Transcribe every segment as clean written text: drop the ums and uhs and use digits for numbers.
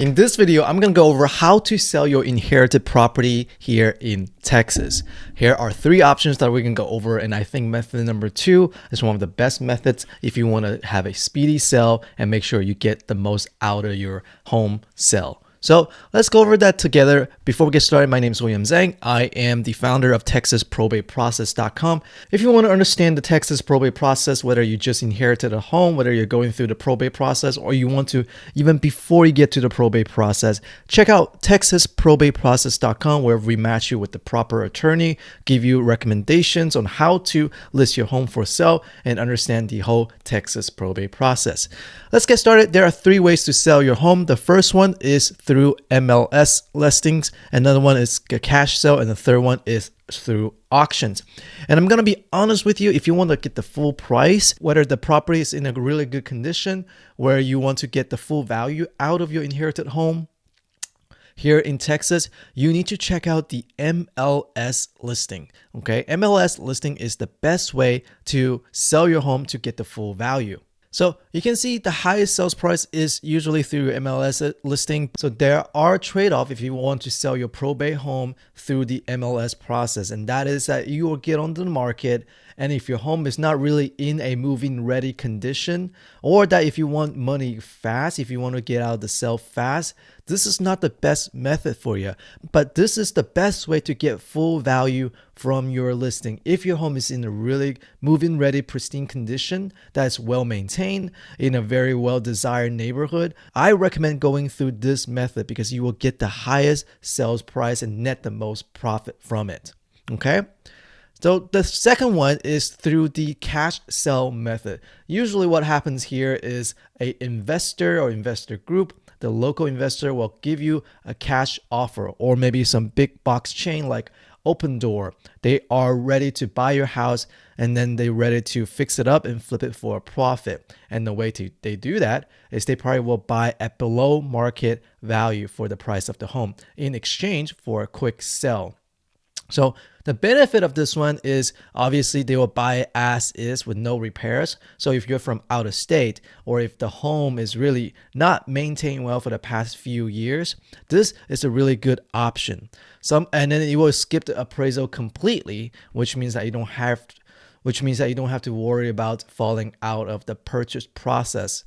In this video, I'm going to go over how to sell your inherited property here in Texas. Here are three options that we can go over, and I think method number 2 is one of the best methods if you want to have a speedy sale and make sure you get the most out of your home sale. So let's go over that together. Before we get started, my name is William Zhang. I am the founder of TexasProbateProcess.com. If you want to understand the Texas probate process, whether you just inherited a home, whether you're going through the probate process, or you want to, even before you get to the probate process, check out TexasProbateProcess.com, where we match you with the proper attorney, give you recommendations on how to list your home for sale, and understand the whole Texas probate process. Let's get started. There are three ways to sell your home. The first one is through MLS listings, another one is a cash sale, and the third one is through auctions. And I'm going to be honest with you, if you want to get the full price, whether the property is in a really good condition, where you want to get the full value out of your inherited home, here in Texas, you need to check out the MLS listing. Okay, MLS listing is the best way to sell your home to get the full value. So you can see the highest sales price is usually through MLS listing. So there are trade-offs if you want to sell your probate home through the MLS process. And that is that you will get on the market. And if your home is not really in a move-in ready condition, or that if you want money fast, if you want to get out of the sale fast, this is not the best method for you. But this is the best way to get full value from your listing. If your home is in a really move-in ready, pristine condition, that's well maintained, in a very well desired neighborhood, I recommend going through this method because you will get the highest sales price and net the most profit from it. Okay? So the second one is through the cash sell method. Usually what happens here is an investor or investor group, the local investor will give you a cash offer, or maybe some big box chain like Open Door. They are ready to buy your house, and then they're ready to fix it up and flip it for a profit. And the way they do that is they probably will buy at below market value for the price of the home in exchange for a quick sell. So the benefit of this one is obviously they will buy it as is with no repairs. So if you're from out of state, or if the home is really not maintained well for the past few years, this is a really good option. And then it will skip the appraisal completely, which means that you don't have to worry about falling out of the purchase process.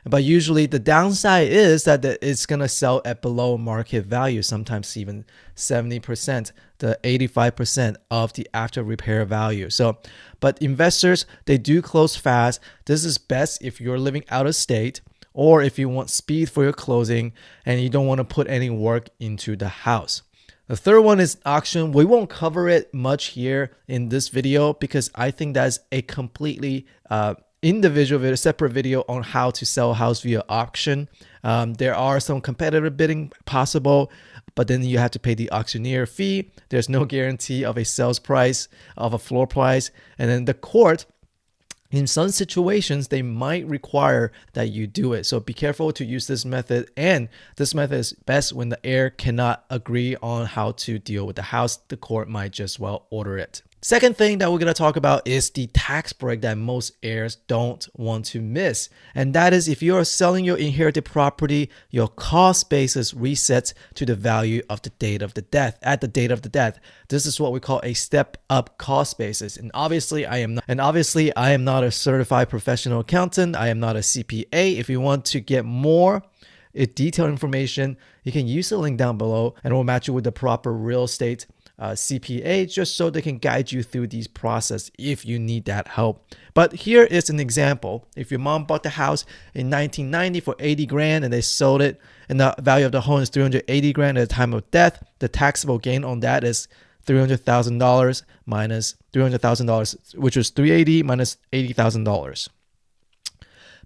But usually the downside is that it's going to sell at below market value, sometimes even 70% to 85% of the after repair value. So, but investors, they do close fast. This is best if you're living out of state, or if you want speed for your closing and you don't want to put any work into the house. The third one is auction. We won't cover it much here in this video because I think that's a completely individual video, separate video on how to sell a house via auction. There are some competitive bidding possible, but then you have to pay the auctioneer fee. There's no guarantee of a sales price, of a floor price. And then the court, in some situations, they might require that you do it. So be careful to use this method. And this method is best when the heir cannot agree on how to deal with the house. The court might just well order it. Second thing that we're going to talk about is the tax break that most heirs don't want to miss. And that is, if you are selling your inherited property, your cost basis resets to the value of the date of the death, at the date of the death. This is what we call a step up cost basis. And obviously I am not a certified professional accountant. I am not a CPA. If you want to get more detailed information, you can use the link down below and we'll match you with the proper real estate CPA, just so they can guide you through these process if you need that help. But here is an example. If your mom bought the house in 1990 for 80 grand and they sold it and the value of the home is 380 grand at the time of death, the taxable gain on that is $300,000 minus $300,000, which was 380 minus $80,000.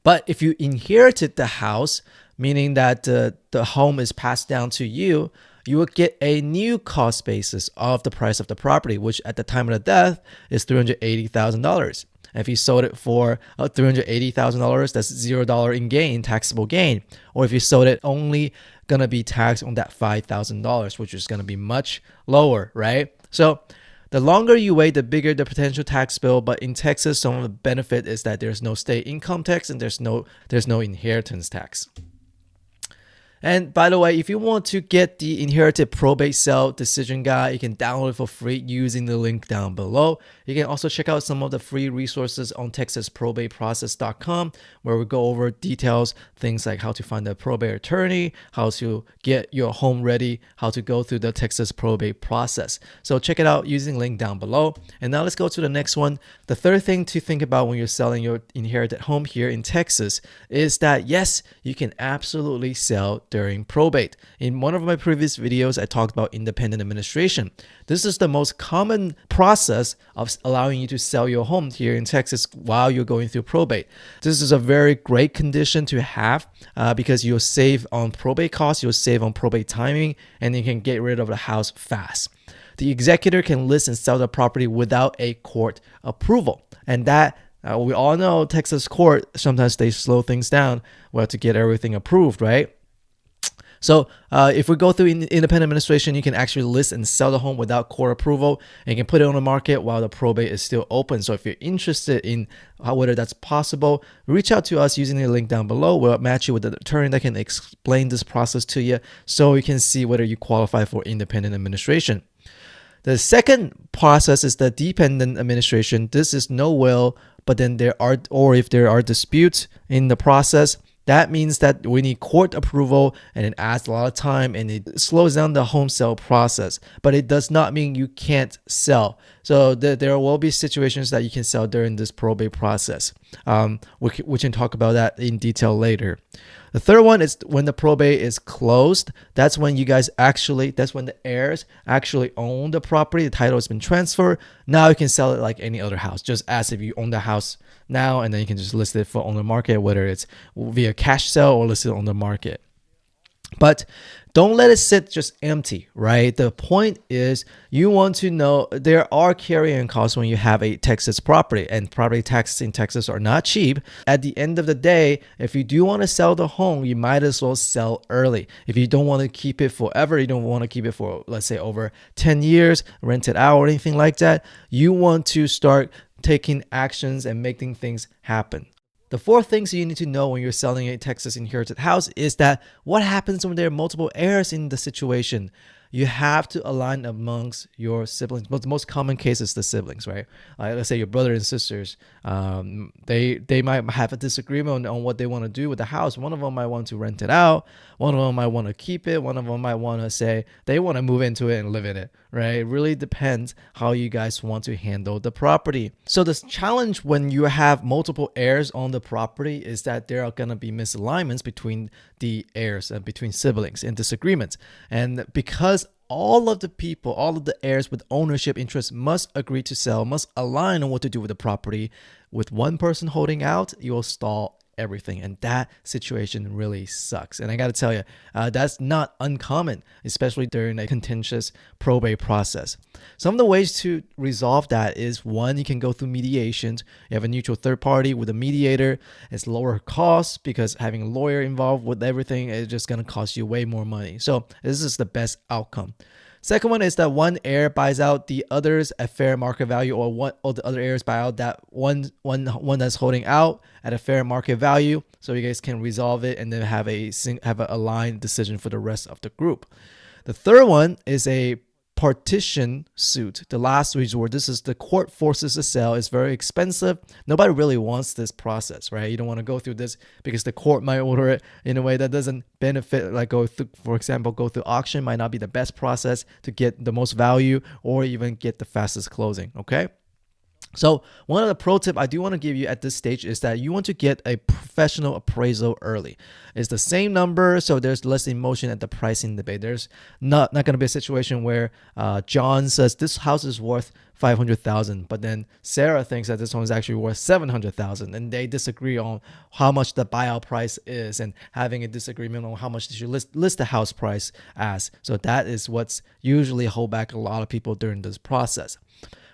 But if you inherited the house, meaning that the home is passed down to you, you will get a new cost basis of the price of the property, which at the time of the death is $380,000. And if you sold it for $380,000, that's $0 in gain, taxable gain. Or if you sold it, only gonna be taxed on that $5,000, which is gonna be much lower, right? So the longer you wait, the bigger the potential tax bill. But in Texas, some of the benefit is that there's no state income tax and there's no inheritance tax. And by the way, if you want to get the inherited probate sale decision guide, you can download it for free using the link down below. You can also check out some of the free resources on texasprobateprocess.com, where we go over details, things like how to find a probate attorney, how to get your home ready, how to go through the Texas probate process. So check it out using the link down below. And now let's go to the next one. The third thing to think about when you're selling your inherited home here in Texas is that yes, you can absolutely sell during probate. In one of my previous videos, I talked about independent administration. This is the most common process of allowing you to sell your home here in Texas while you're going through probate. This is a very great condition to have because you'll save on probate costs, you'll save on probate timing, and you can get rid of the house fast. The executor can list and sell the property without a court approval. And that we all know Texas court, sometimes they slow things down to get everything approved, right? So if we go through independent administration, you can actually list and sell the home without court approval, and you can put it on the market while the probate is still open. So if you're interested in whether that's possible, reach out to us using the link down below. We'll match you with an attorney that can explain this process to you so you can see whether you qualify for independent administration. The second process is the dependent administration. This is no will, but then if there are disputes in the process, that means that we need court approval, and it adds a lot of time and it slows down the home sale process. But it does not mean you can't sell. So there will be situations that you can sell during this probate process. We can talk about that in detail later. The third one is when the probate is closed. That's when that's when the heirs actually own the property. The title has been transferred. Now you can sell it like any other house, just as if you own the house now, and then you can just list it on the market, whether it's via cash sale or listed on the market. But don't let it sit just empty, right? The point is you want to know there are carrying costs when you have a Texas property, and property taxes in Texas are not cheap. At the end of the day, if you do want to sell the home, you might as well sell early. If you don't want to keep it forever, you don't want to keep it for, let's say, over 10 years, rent it out or anything like that, you want to start taking actions and making things happen. The fourth things you need to know when you're selling a Texas inherited house is that what happens when there are multiple heirs in the situation. You have to align amongst your siblings. But the most common case is the siblings, right? Let's say your brother and sisters, they might have a disagreement on what they want to do with the house. One of them might want to rent it out. One of them might want to keep it. One of them might want to say they want to move into it and live in it, right? It really depends how you guys want to handle the property. So the challenge when you have multiple heirs on the property is that there are going to be misalignments between the heirs and between siblings and disagreements. And because all of the heirs with ownership interests must agree to sell, must align on what to do with the property, with one person holding out, you'll stall everything. And that situation really sucks. And I got to tell you, that's not uncommon, especially during a contentious probate process. Some of the ways to resolve that is, one, you can go through mediations. You have a neutral third party with a mediator. It's lower costs because having a lawyer involved with everything is just going to cost you way more money. So this is the best outcome. Second one is that one heir buys out the others at fair market value, or the other heirs buy out that one that's holding out at a fair market value, so you guys can resolve it and then have an aligned decision for the rest of the group. The third one is a partition suit, the last resort. This is the court forces a sale. It's very expensive. Nobody really wants this process, right? You don't want to go through this because the court might order it in a way that doesn't benefit, like for example, go through auction might not be the best process to get the most value or even get the fastest closing, okay? So one of the pro tip I do want to give you at this stage is that you want to get a professional appraisal early. It's the same number, so there's less emotion at the pricing debate. There's not going to be a situation where John says this house is worth $500,000, but then Sarah thinks that this one is actually worth $700,000, and they disagree on how much the buyout price is, and having a disagreement on how much they should list the house price as. So that is what's usually hold back a lot of people during this process.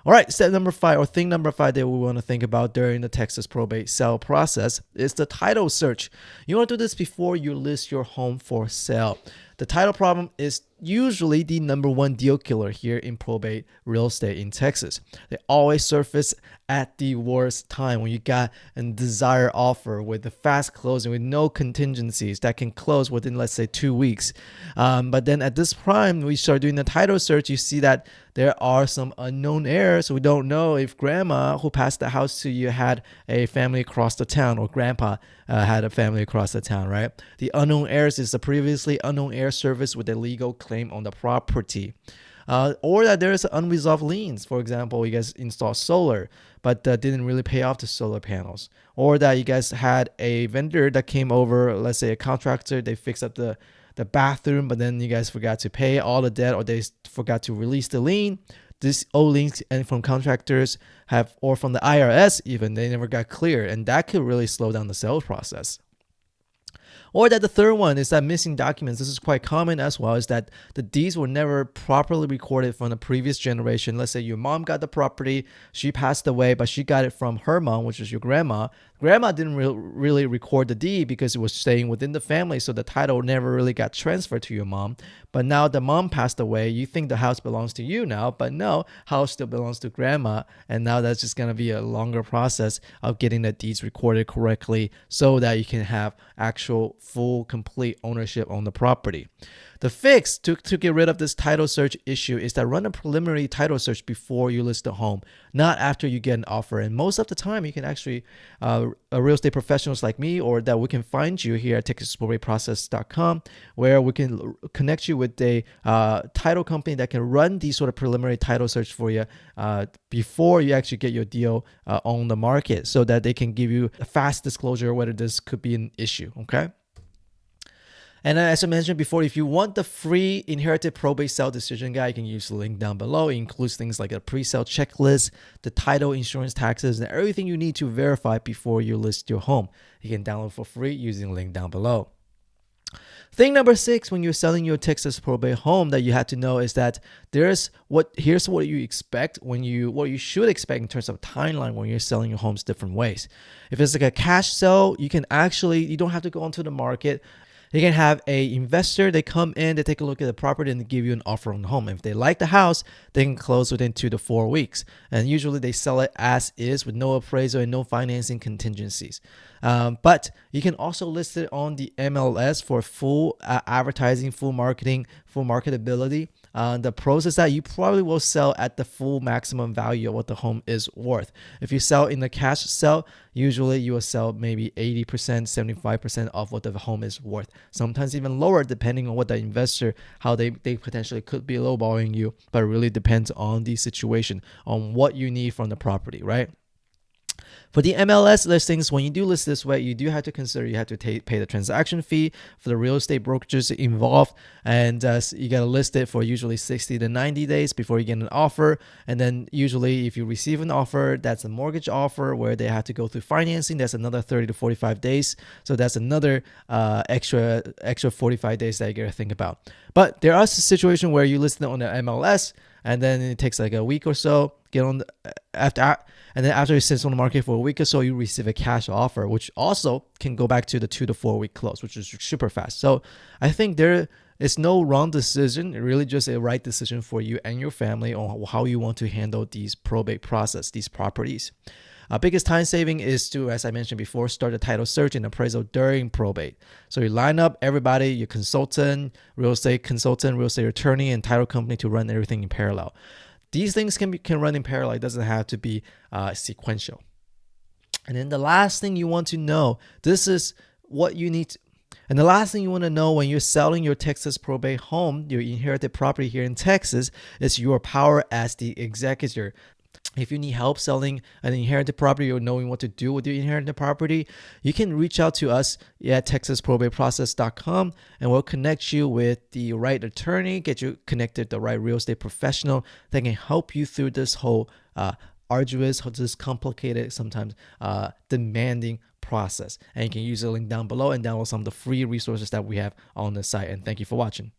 All right, step number 5, or thing number 5 that we want to think about during the Texas probate sale process is the title search. You want to do this before you list your home for sale. The title problem is usually the number one deal killer here in probate real estate in Texas. They always surface at the worst time when you got a desired offer with a fast closing with no contingencies that can close within, let's say, 2 weeks. But then at this prime, we start doing the title search. You see that there are some unknown heirs. So we don't know if grandma who passed the house to you had a family across the town, or grandpa had a family across the town, right? The unknown heirs is the previously unknown heir service with a legal claim on the property. Or that there's unresolved liens. For example, you guys installed solar, but didn't really pay off the solar panels. Or that you guys had a vendor that came over, let's say a contractor, they fixed up the bathroom, but then you guys forgot to pay all the debt, or they forgot to release the lien. This old liens and from contractors or from the IRS even, they never got cleared, and that could really slow down the sales process. Or that the third one is that missing documents. This is quite common as well, is that the deeds were never properly recorded from the previous generation. Let's say your mom got the property, she passed away, but she got it from her mom, which is your grandma. Grandma didn't really record the deed because it was staying within the family, so the title never really got transferred to your mom. But now the mom passed away, you think the house belongs to you now, but no, house still belongs to grandma, and now that's just going to be a longer process of getting the deeds recorded correctly so that you can have actual full complete ownership on the property. The fix to get rid of this title search issue is that run a preliminary title search before you list the home, not after you get an offer. And most of the time, you can actually, real estate professionals like me, or that we can find you here at texasprobateprocess.com, where we can connect you with a title company that can run these sort of preliminary title search for you before you actually get your deal on the market, so that they can give you a fast disclosure whether this could be an issue, okay? And as I mentioned before, if you want the free inherited probate sale decision guide, you can use the link down below. It includes things like a pre-sale checklist, the title, insurance, taxes, and everything you need to verify before you list your home. You can download for free using the link down below. Thing number 6 when you're selling your Texas probate home that you have to know is that here's what you expect what you should expect in terms of timeline when you're selling your homes different ways. If it's like a cash sale, you don't have to go onto the market. You can have a investor, they come in, they take a look at the property and they give you an offer on the home. If they like the house, they can close within 2 to 4 weeks. And usually they sell it as is with no appraisal and no financing contingencies. But you can also list it on the MLS for full advertising, full marketing, full marketability. The pros is that you probably will sell at the full maximum value of what the home is worth. If you sell in the cash sale, usually you will sell maybe 80%, 75% of what the home is worth. Sometimes even lower depending on what the investor, how they potentially could be lowballing you, but it really depends on the situation, on what you need from the property, right? For the MLS listings, when you do list this way, you do have to consider you have to pay the transaction fee for the real estate brokerages involved, and you got to list it for usually 60 to 90 days before you get an offer. And then usually if you receive an offer, that's a mortgage offer where they have to go through financing. That's another 30 to 45 days. So that's another extra 45 days that you got to think about. But there are situations where you list it on the MLS, and then it takes like a week or so, and then after it sits on the market for a week or so, you receive a cash offer, which also can go back to the 2 to 4 week close, which is super fast. So I think there is no wrong decision, really just a right decision for you and your family on how you want to handle these probate process, these properties. Biggest time saving is to, as I mentioned before, start a title search and appraisal during probate. So you line up everybody, your consultant, real estate attorney, and title company to run everything in parallel. These things can run in parallel. It doesn't have to be sequential. And then the last thing you want to know, this is what you need to, and the last thing you want to know when you're selling your Texas probate home, your inherited property here in Texas, is your power as the executor. If you need help selling an inherited property or knowing what to do with your inherited property, you can reach out to us at texasprobateprocess.com, and we'll connect you with the right attorney, get you connected to the right real estate professional that can help you through this whole arduous, this complicated, sometimes demanding process. And you can use the link down below and download some of the free resources that we have on the site. And thank you for watching.